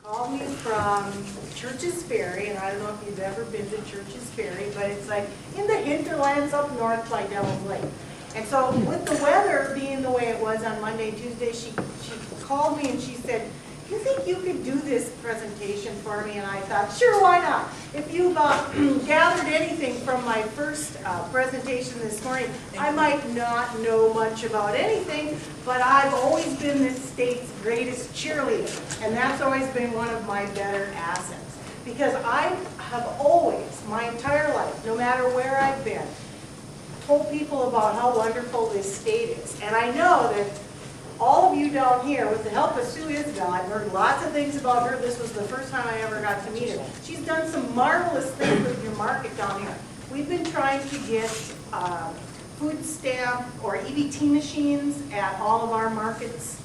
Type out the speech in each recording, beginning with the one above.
Called me from Church's Ferry, and I don't know if you've ever been to Church's Ferry, but it's like in the hinterlands up north by Devil's Lake. And so with the weather being the way it was on Monday and Tuesday, she called me and she said, "Do you think you could do this presentation for me?" And I thought, sure, why not? If you've gathered anything from my first presentation this morning, I might not know much about anything, but I've always been this state's greatest cheerleader. And that's always been one of my better assets. Because I have always, my entire life, no matter where I've been, told people about how wonderful this state is. And I know that all of you down here, with the help of Sue Isbell, I've heard lots of things about her. This was the first time I ever got to meet her. She's done some marvelous things with your market down here. We've been trying to get food stamp or EBT machines at all of our markets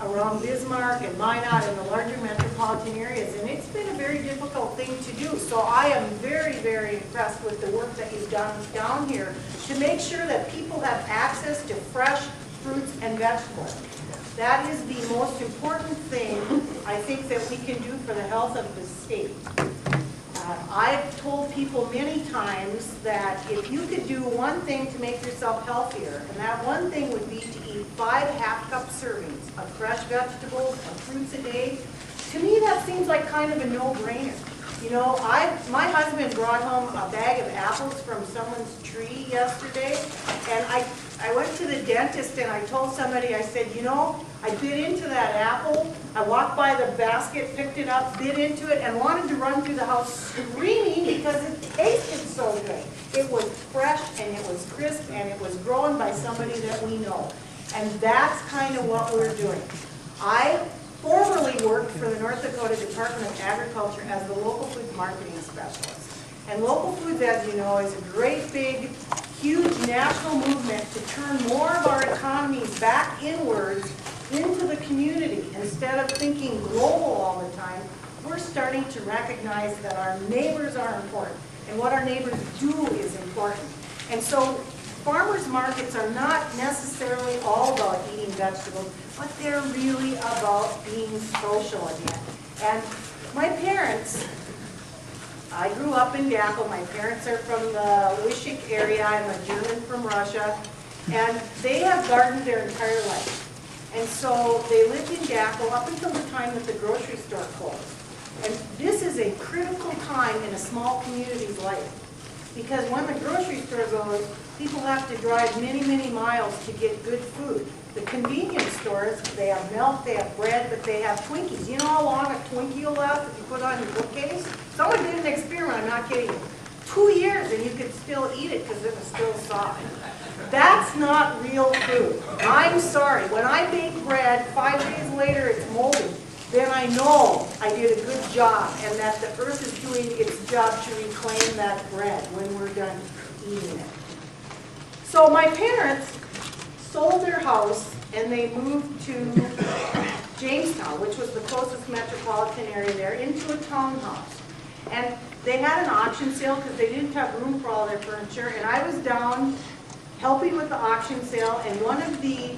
around Bismarck and Minot and the larger metropolitan areas, and it's been a very difficult thing to do. So I am very, very impressed with the work that you've done down here to make sure that people have access to fresh fruits and vegetables. That is the most important thing I think that we can do for the health of the state. I've told people many times that if you could do one thing to make yourself healthier, and that one thing would be to eat 5 half-cup servings of fresh vegetables and fruits a day, to me that seems like kind of a no-brainer. You know, my husband brought home a bag of apples from someone's tree yesterday, and I went to the dentist and I told somebody, I said, you know, I bit into that apple, I walked by the basket, picked it up, bit into it, and wanted to run through the house screaming because it tasted so good. It was fresh and it was crisp and it was grown by somebody that we know. And that's kind of what we're doing. I formerly worked for the North Dakota Department of Agriculture as the local foods marketing specialist. And local foods, as you know, is a great big, huge national movement to turn more of our economies back inwards into the community. Instead of thinking global all the time, we're starting to recognize that our neighbors are important and what our neighbors do is important. And so farmers markets are not necessarily all about eating vegetables, but they're really about being social again. And my parents, I grew up in Gackel. My parents are from the Wishik area. I'm a German from Russia. And they have gardened their entire life. And so they lived in Gackel up until the time that the grocery store closed. And this is a critical time in a small community's life. Because when the grocery store goes, people have to drive many, many miles to get good food. The convenience stores, they have milk, they have bread, but they have Twinkies. You know how long a Twinkie will last if you put it on your bookcase? Someone did an experiment, I'm not kidding you. 2 years and you could still eat it because it was still soft. That's not real food. I'm sorry. When I bake bread, 5 days later it's moldy. Then I know I did a good job and that the earth is doing its job to reclaim that bread when we're done eating it. So my parents sold their house and they moved to Jamestown, which was the closest metropolitan area there, into a townhouse. And they had an auction sale because they didn't have room for all their furniture. And I was down helping with the auction sale, and one of the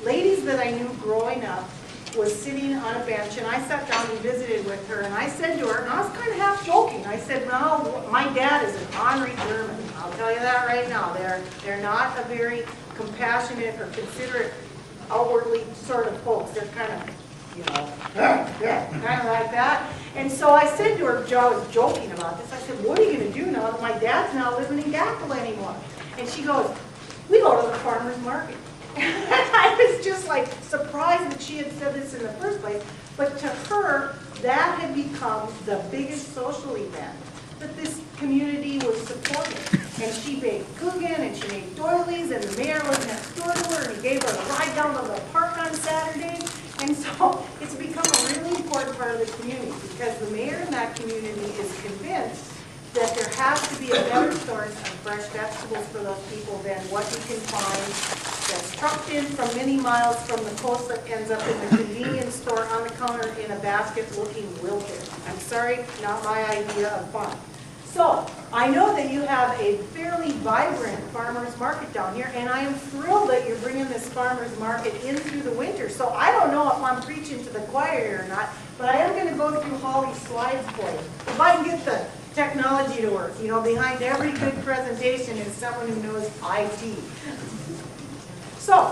ladies that I knew growing up was sitting on a bench, and I sat down and visited with her, and I said to her, and I was kind of half joking, I said, no, my dad is an ornery German. I'll tell you that right now. They're not a very compassionate or considerate, outwardly sort of folks. They're kind of, you know, kind of like that. And so I said to her, I was joking about this, I said, what are you going to do now that my dad's not living in Gackel anymore? And she goes, we go to the farmer's market. And I was just like surprised that she had said this in the first place, but to her, that had become the biggest social event that this community was supporting. And she baked kuchen and she made doilies, and the mayor was next door to her and he gave her a ride down to the park on Saturday. And so it's become a really important part of the community because the mayor in that community is convinced that there has to be a better source of fresh vegetables for those people than what you can find that's trucked in from many miles from the coast that ends up in the convenience store on the counter in a basket looking wilted. I'm sorry, not my idea of fun. So, I know that you have a fairly vibrant farmers market down here, and I am thrilled that you're bringing this farmers market in through the winter. So I don't know if I'm preaching to the choir or not, but I am going to go through Holly's slides for you. If I can get the technology to work. You know, behind every good presentation is someone who knows IT. So,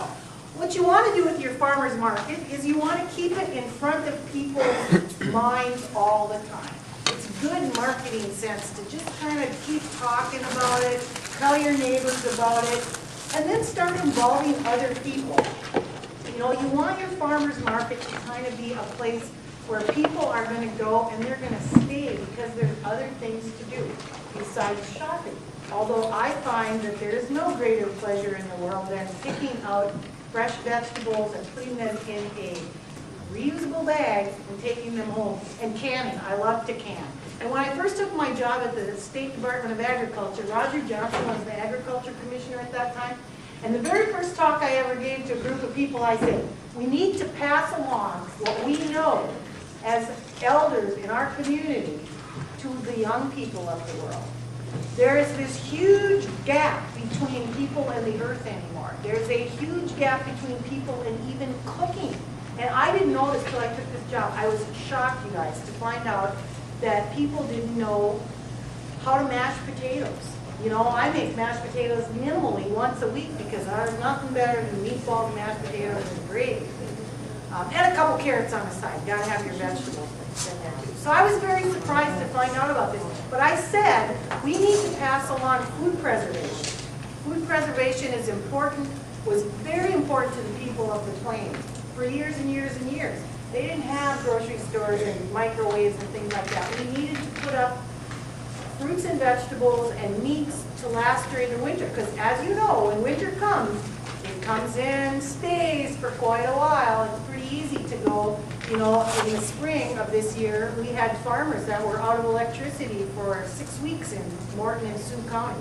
what you want to do with your farmer's market is you want to keep it in front of people's minds all the time. It's good marketing sense to just kind of keep talking about it, tell your neighbors about it, and then start involving other people. You know, you want your farmer's market to kind of be a place where people are going to go and they're going to stay because there's other things to do besides shopping. Although I find that there is no greater pleasure in the world than picking out fresh vegetables and putting them in a reusable bag and taking them home and canning. I love to can. And when I first took my job at the State Department of Agriculture, Roger Johnson was the Agriculture Commissioner at that time. And the very first talk I ever gave to a group of people, I said, we need to pass along what we know as elders in our community to the young people of the world. There is this huge gap between people and the earth anymore. There's a huge gap between people and even cooking. And I didn't know this till I took this job. I was shocked, you guys, to find out that people didn't know how to mash potatoes. You know, I make mashed potatoes minimally once a week because there's nothing better than meatballs, mashed potatoes, and gravy. And a couple carrots on the side. You gotta have your vegetables in there too. So I was very surprised to find out about this. But I said, we need to pass along food preservation. Food preservation is important, was very important to the people of the Plains for years and years and years. They didn't have grocery stores and microwaves and things like that. We needed to put up fruits and vegetables and meats to last during the winter. Because as you know, when winter comes, it comes in, stays for quite a while. It's pretty easy to go, you know, in the spring of this year, we had farmers that were out of electricity for 6 weeks in Morton and Sioux County.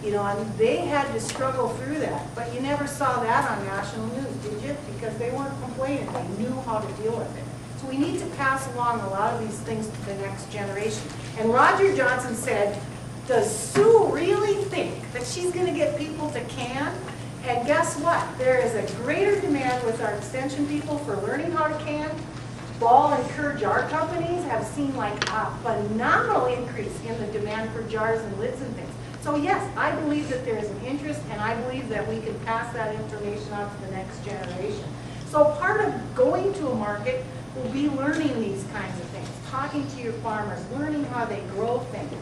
You know, and they had to struggle through that. But you never saw that on national news, did you? Because they weren't complaining. They knew how to deal with it. So we need to pass along a lot of these things to the next generation. And Roger Johnson said, does Sue really think that she's going to get people to can? And guess what? There is a greater demand with our extension people for learning how to can. Ball and Kerr jar companies have seen like a phenomenal increase in the demand for jars and lids and things. So yes, I believe that there is an interest, and I believe that we can pass that information on to the next generation. So part of going to a market will be learning these kinds of things, talking to your farmers, learning how they grow things,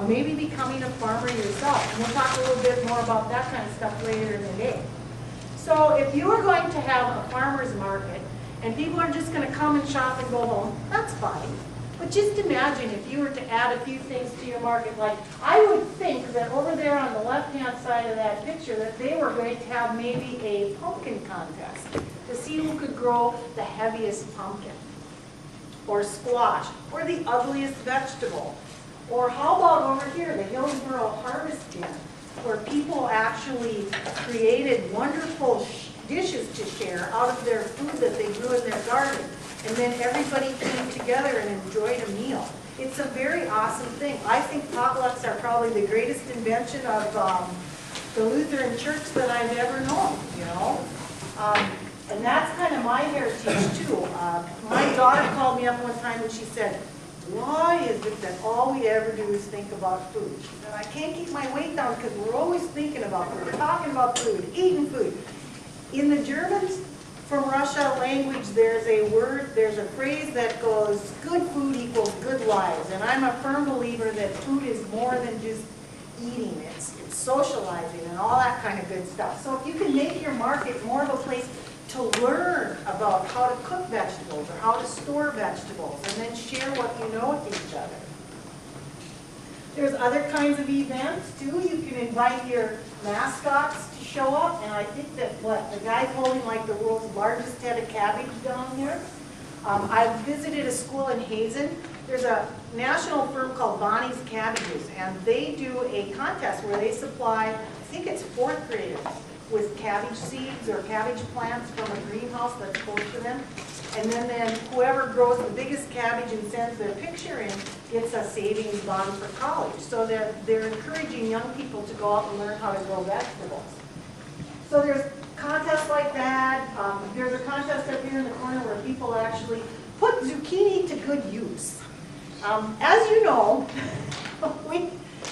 maybe becoming a farmer yourself. And we'll talk a little bit more about that kind of stuff later in the day. So if you are going to have a farmer's market, and people are just going to come and shop and go home, that's fine. But just imagine if you were to add a few things to your market, like I would think that over there on the left-hand side of that picture that they were going to have maybe a pumpkin contest to see who could grow the heaviest pumpkin, or squash, or the ugliest vegetable. Or how about over here, the Hillsborough Harvest Bin, where people actually created wonderful dishes to share out of their food that they grew in their garden. And then everybody came together and enjoyed a meal. It's a very awesome thing. I think potlucks are probably the greatest invention of the Lutheran church that I've ever known, you know. And that's kind of my heritage too. My daughter called me up one time and she said, why is it that all we ever do is think about food? She said, I can't keep my weight down because we're always thinking about food. We're talking about food, eating food. In the Germans from Russia language, there's a phrase that goes, good food equals good lives. And I'm a firm believer that food is more than just eating. It's socializing and all that kind of good stuff. So if you can make your market more of a place to learn about how to cook vegetables or how to store vegetables and then share what you know with each other. There's other kinds of events too. You can invite your mascots to show up, and I think that the guy's holding like the world's largest head of cabbage down here. I visited a school in Hazen. There's a national firm called Bonnie's Cabbages, and they do a contest where they supply, I think it's 4th graders, with cabbage seeds or cabbage plants from a greenhouse that's close to them. And then whoever grows the biggest cabbage and sends their picture in gets a savings bond for college. So they're encouraging young people to go out and learn how to grow vegetables. So there's contests like that. There's a contest up here in the corner where people actually put zucchini to good use. As you know,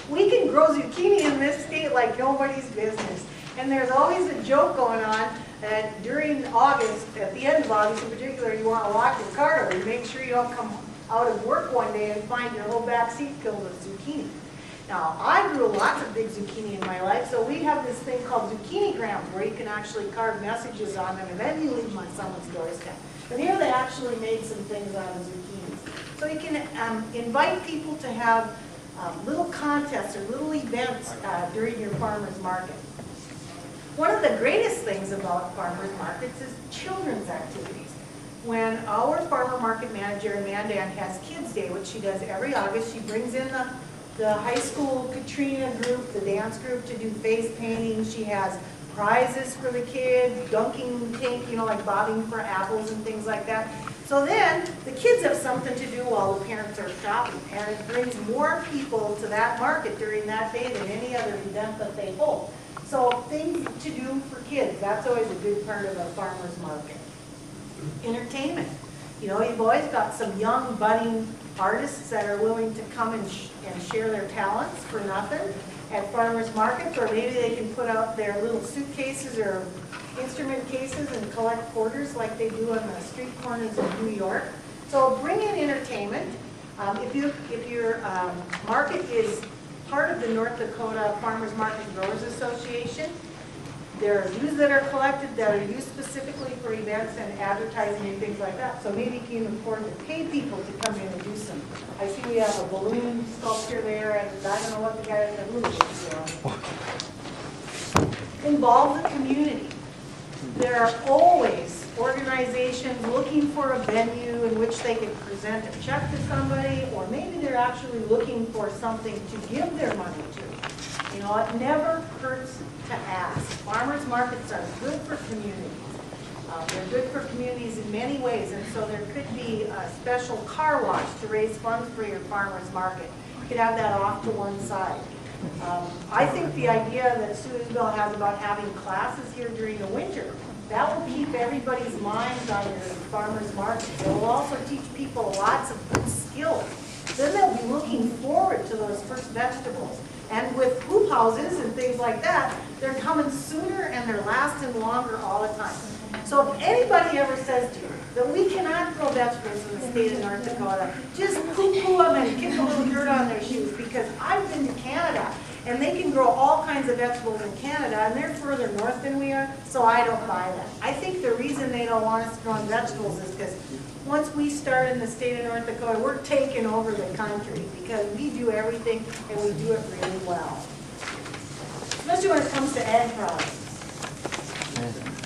we can grow zucchini in this state like nobody's business. And there's always a joke going on that during August, at the end of August in particular, you want to lock your car door and make sure you don't come out of work one day and find your whole back seat filled with zucchini. Now, I grew lots of big zucchini in my life, so we have this thing called zucchini grams where you can actually carve messages on them and then you leave them on someone's doorstep. But here they actually made some things out of zucchinis. So you can invite people to have little contests or little events during your farmer's market. One of the greatest things about farmers markets is children's activities. When our farmer market manager, Amanda, has Kids Day, which she does every August, she brings in the high school Katrina group, the dance group, to do face painting. She has prizes for the kids, dunking tank, you know, like bobbing for apples and things like that. So then the kids have something to do while the parents are shopping, and it brings more people to that market during that day than any other event that they hold. So things to do for kids, that's always a good part of a farmer's market. Entertainment. You know, you've always got some young budding artists that are willing to come and share their talents for nothing at farmers markets, or maybe they can put out their little suitcases or instrument cases and collect quarters like they do on the street corners of New York. So bring in entertainment. If your market is part of the North Dakota Farmers Market Growers Association, there are dues that are collected that are used specifically for events and advertising and things like that. So maybe you can afford to pay people to come in and do some. I see we have a balloon sculpture there, and I don't know what the guy in the balloon is doing. Involve the community. There are always organizations looking for a venue in which they can present a check to somebody, or maybe they're actually looking for something to give their money to. You know, it never hurts to ask. Farmers markets are good for communities. They're good for communities in many ways, and so there could be a special car wash to raise funds for your farmers market. You could have that off to one side. I think the idea that Sue Isabel has about having classes here during the winter, that will keep everybody's minds on your farmers market. It will also teach people lots of good skills. Then they'll be looking forward to those first vegetables. And with hoop houses and things like that, they're coming sooner and they're lasting longer all the time. So if anybody ever says to you that we cannot grow vegetables in the state of North Dakota, just poo-poo them and kick a little dirt on their shoes, because I've been to Canada and they can grow all kinds of vegetables in Canada and they're further north than we are, so I don't buy that. I think the reason they don't want us growing vegetables is because once we start in the state of North Dakota, we're taking over the country because we do everything and we do it really well. Especially when it comes to ag products.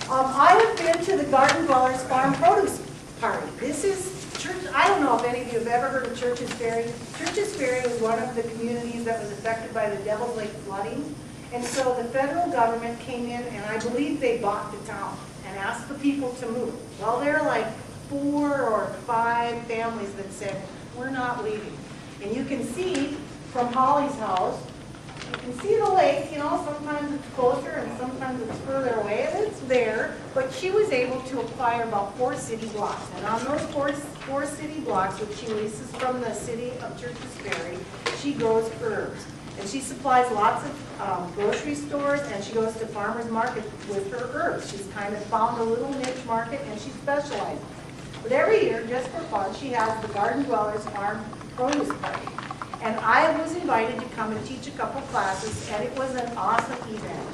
I have been to the Garden Dwellers Farm Produce Party. This is church. I don't know if any of you have ever heard of Church's Ferry. Church's Ferry was one of the communities that was affected by the Devil's Lake flooding. And so the federal government came in and I believe they bought the town and asked the people to move. Well, there are like 4 or 5 families that said, we're not leaving. And you can see from Holly's house, you can see the lake, you know, sometimes it's closer and sometimes it's further away, and it's there, but she was able to acquire about 4 city blocks. And on those 4 city blocks, which she leases from the city of Church's Ferry, she grows herbs. And she supplies lots of grocery stores, and she goes to farmers market with her herbs. She's kind of found a little niche market, and she specializes. But every year, just for fun, she has the Garden Dwellers Farm Produce Party. And I was invited to come and teach a couple classes, and it was an awesome event.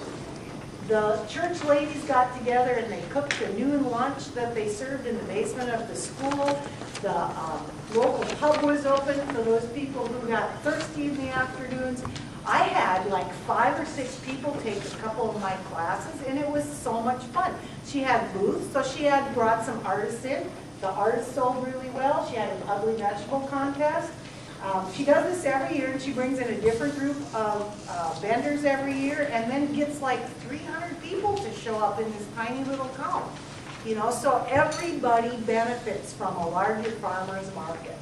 The church ladies got together and they cooked a noon lunch that they served in the basement of the school. The local pub was open for those people who got thirsty in the afternoons. I had like 5 or 6 people take a couple of my classes, and it was so much fun. She had booths, so she had brought some artists in. The artists sold really well. She had an ugly vegetable contest. She does this every year, and she brings in a different group of vendors every year, and then gets like 300 people to show up in this tiny little town. You know, so everybody benefits from a larger farmer's market.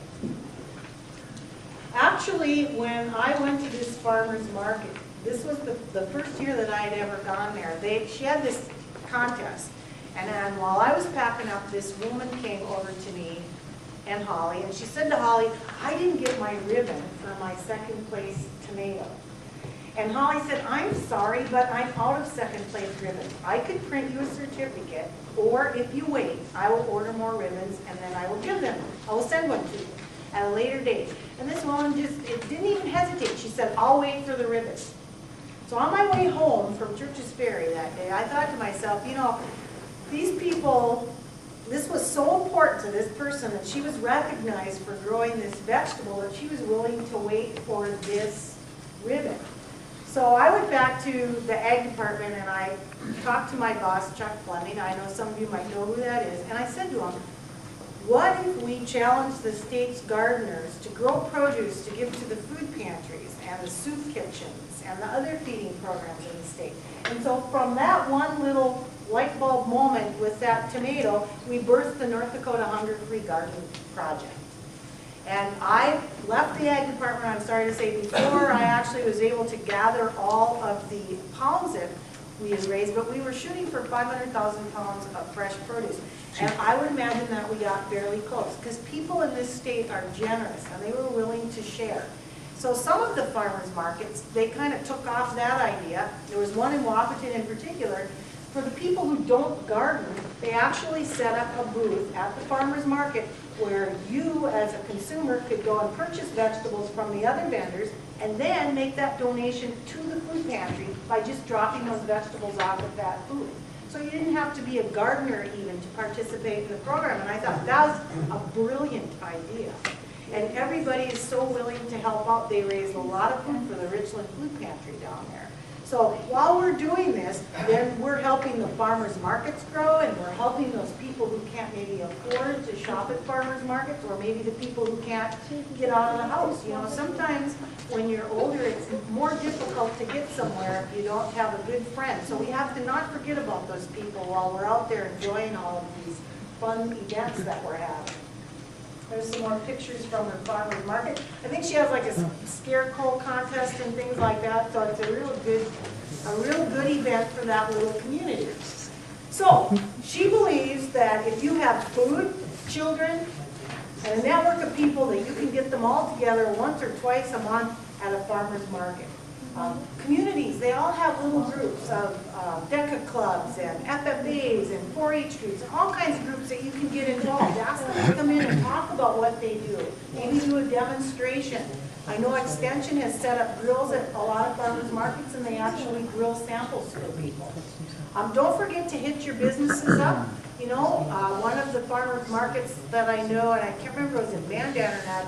Actually, when I went to this farmer's market, this was the first year that I had ever gone there. She had this contest. And then while I was packing up, this woman came over to me and Holly, and she said to Holly, I didn't get my ribbon for my second place tomato. And Holly said, I'm sorry, but I'm out of second place ribbons. I could print you a certificate, or if you wait, I will order more ribbons, and then I will give them. I will send one to you at a later date. And this woman didn't even hesitate. She said, I'll wait for the ribbons. So on my way home from Church's Ferry that day, I thought to myself, you know, these people, this was so important to this person that she was recognized for growing this vegetable that she was willing to wait for this ribbon. So I went back to the ag department and I talked to my boss, Chuck Fleming. I know some of you might know who that is. And I said to him, what if we challenge the state's gardeners to grow produce to give to the food pantries and the soup kitchens and the other feeding programs in the state? And so from that one little light bulb moment with that tomato, we birthed the North Dakota Hunger Free Garden Project. And I left the ag department, I'm sorry to say, before I actually was able to gather all of the pounds that we had raised, but we were shooting for 500,000 pounds of fresh produce. And I would imagine that we got fairly close, because people in this state are generous, and they were willing to share. So some of the farmers markets, they kind of took off that idea. There was one in Wahpeton in particular. For the people who don't garden, they actually set up a booth at the farmers market where you as a consumer could go and purchase vegetables from the other vendors and then make that donation to the food pantry by just dropping those vegetables off at that booth. So you didn't have to be a gardener even to participate in the program, and I thought that was a brilliant idea. And everybody is so willing to help out. They raised a lot of food for the Richland Food Pantry down there. So while we're doing this, then we're helping the farmers markets grow, and we're helping those people who can't maybe afford to shop at farmers markets, or maybe the people who can't get out of the house. You know, sometimes when you're older, it's more difficult to get somewhere if you don't have a good friend. So we have to not forget about those people while we're out there enjoying all of these fun events that we're having. There's some more pictures from the farmer's market. I think she has like a scarecrow contest and things like that, so it's a real good event for that little community. So she believes that if you have food, children, and a network of people, that you can get them all together once or twice a month at a farmer's market. Communities, they all have little groups of DECA clubs and FFAs and 4-H groups, and all kinds of groups that you can get involved. Ask them to come in and talk about what they do. Maybe do a demonstration. I know Extension has set up grills at a lot of farmers markets, and they actually grill samples for people. Don't forget to hit your businesses up. You know, one of the farmers markets that I know, and I can't remember if it was in Mandan or not,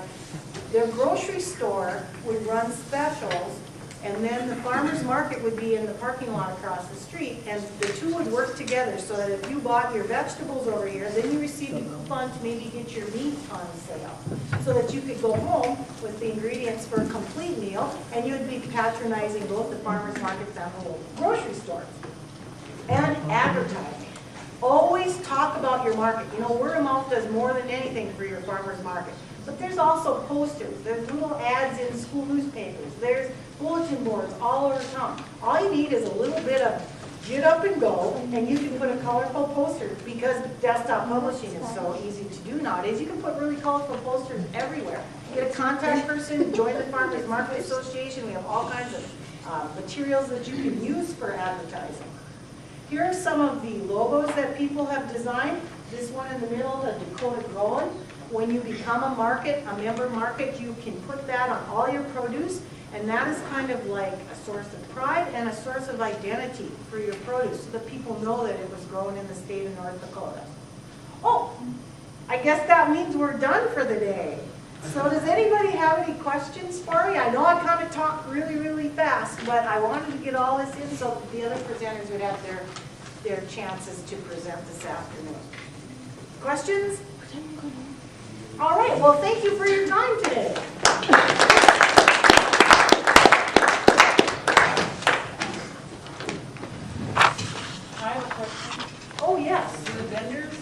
their grocery store would run specials, and then the farmer's market would be in the parking lot across the street, and the two would work together so that if you bought your vegetables over here, then you received a coupon to maybe get your meat on sale, so that you could go home with the ingredients for a complete meal, and you'd be patronizing both the farmer's markets and the local grocery stores. And advertising. Always talk about your market. You know, word of mouth does more than anything for your farmer's market. But there's also posters, there's little ads in school newspapers, there's bulletin boards all over town. All you need is a little bit of get up and go, and you can put a colorful poster, because desktop publishing is so easy to do nowadays. You can put really colorful posters everywhere. Get a contact person, join the Farmers Market Association. We have all kinds of materials that you can use for advertising. Here are some of the logos that people have designed. This one in the middle, the Dakota Growing. When you become a market, a member market, you can put that on all your produce, and that is kind of like a source of pride and a source of identity for your produce, so that people know that it was grown in the state of North Dakota. Oh, I guess that means we're done for the day. So does anybody have any questions for me? I know I kind of talked really, really fast, but I wanted to get all this in so that the other presenters would have their chances to present this afternoon. Questions? All right, well, thank you for your time today. I have a question. Oh, yes. Do the vendors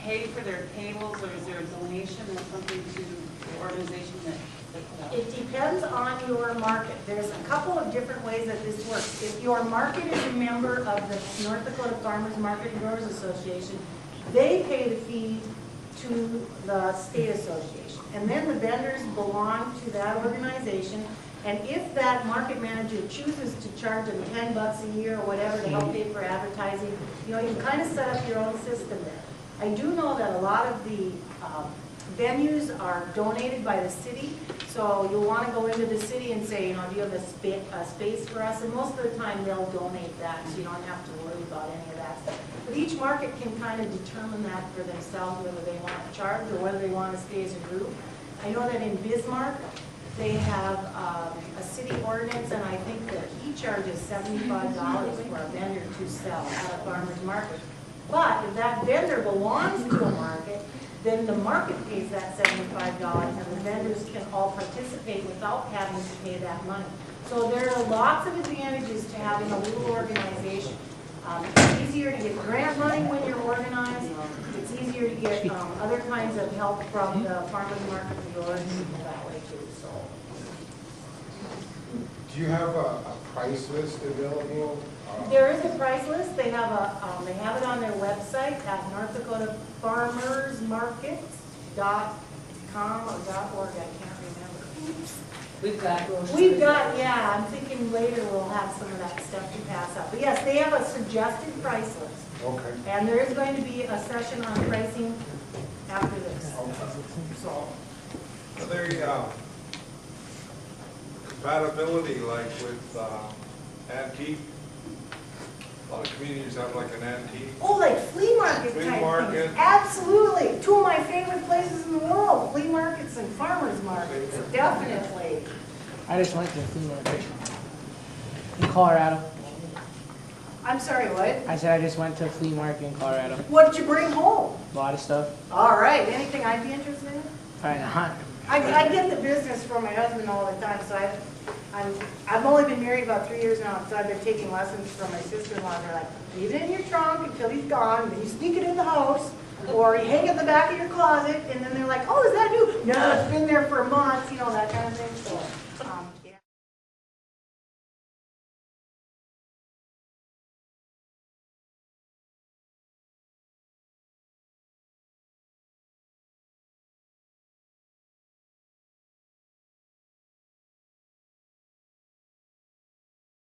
pay for their tables, or is there a donation or something to the organization that put out? It depends on your market. There's a couple of different ways that this works. If your market is a member of the North Dakota Farmers Market and Growers Association, they pay the fee to the state association. And then the vendors belong to that organization. And if that market manager chooses to charge them $10 a year or whatever to help pay for advertising, you know, you can kind of set up your own system there. I do know that a lot of the venues are donated by the city, so you'll want to go into the city and say, you know, do you have a space for us? And most of the time they'll donate that, so you don't have to worry about any of that stuff. But each market can kind of determine that for themselves, whether they want to charge or whether they want to stay as a group. I know that in Bismarck, they have a city ordinance, and I think that he charges $75 for a vendor to sell at a farmer's market. But if that vendor belongs to a market, then the market pays that $75, and the vendors can all participate without having to pay that money. So there are lots of advantages to having a little organization. It's easier to get grant money when you're organized. It's easier to get other kinds of help from the farmers market and growers that way too. So. Do you have a price list available? There is a price list. They have it on their website at North Dakota FARRMSmarkets.com or .org. I can't remember. Oops. We've got, yeah, I'm thinking later we'll have some of that stuff to pass out. But yes, they have a suggested price list. Okay. And there is going to be a session on pricing after this. Okay. So. Are there compatibility like with antique? A lot of communities have like an antique. Oh, like flea market Flea type market. things. Absolutely. Two of my favorite places in the world, flea markets and farmers markets. Definitely. I just went to a flea market in Colorado. I'm sorry, what? I said I just went to a flea market in Colorado. What did you bring home? A lot of stuff. All right. Anything I'd be interested in? Probably not. I get the business from my husband all the time, so I've only been married about 3 years now, so I've been taking lessons from my sister-in-law. They're like, leave it in your trunk until he's gone, then you sneak it in the house, or you hang it in the back of your closet, and then they're like, oh, is that new? No, it's been there for months, you know, that kind